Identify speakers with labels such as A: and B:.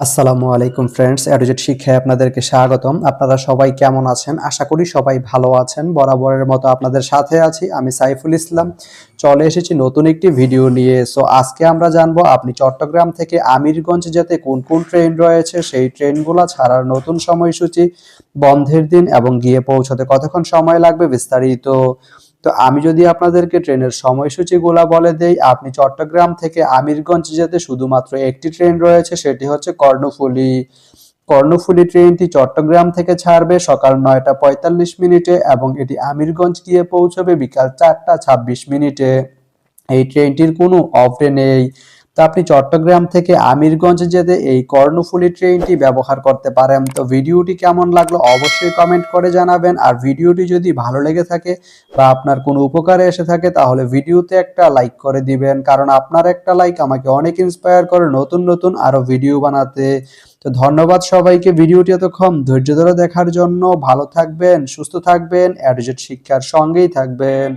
A: আসসালামু আলাইকুম ফ্রেন্ডস, এডুজেট শিক্ষায় আপনাদেরকে স্বাগতম। আপনারা সবাই কেমন আছেন? আশা করি সবাই ভালো আছেন। বরাবরের মতো আপনাদের সাথে আছি আমি সাইফুল ইসলাম। চলে এসেছি নতুন একটি ভিডিও নিয়ে। সো আজকে আমরা জানবো আপনি চট্টগ্রাম থেকে আমিরগঞ্জ যেতে কোন কোন ট্রেন রয়েছে, সেই ট্রেনগুলো ছাড়ার নতুন সময়সূচি, বন্ধের দিন এবং গিয়ে পৌঁছতে কতক্ষণ সময় লাগবে বিস্তারিত। তো আমি যদি আপনাদেরকে ট্রেনের সময়সূচিগুলা বলে দেই, আপনি চট্টগ্রাম থেকে আমিরগঞ্জ যেতে শুধুমাত্র একটি ট্রেন রয়েছে, সেটি হচ্ছে কর্ণফুলী। কর্ণফুলী ট্রেনটি চট্টগ্রাম থেকে ছাড়বে সকাল 9টা 45 মিনিটে এবং এটি আমিরগঞ্জ গিয়ে পৌঁছবে বিকাল 4টা 26 মিনিটে। এই ট্রেনটির কোনো অফ ডে নেই। তো আপনি চট্টগ্রাম থেকে আমিরগঞ্জ যেতে এই কর্ণফুলী ট্রেনটি ব্যবহার করতে পারেন। তো ভিডিওটি কেমন লাগলো অবশ্যই কমেন্ট করে জানাবেন। আর ভিডিওটি যদি ভালো লেগে থাকে বা আপনার কোনো উপকারে এসে থাকে তাহলে ভিডিওতে একটা লাইক করে দিবেন, কারণ আপনার একটা লাইক আমাকে অনেক ইন্সপায়ার করে নতুন নতুন আরো ভিডিও বানাতে। তো ধন্যবাদ সবাইকে ভিডিওটি এতক্ষণ ধৈর্য ধরে দেখার জন্য। ভালো থাকবেন, সুস্থ থাকবেন, এডুজেট শিক্ষার সঙ্গেই থাকবেন।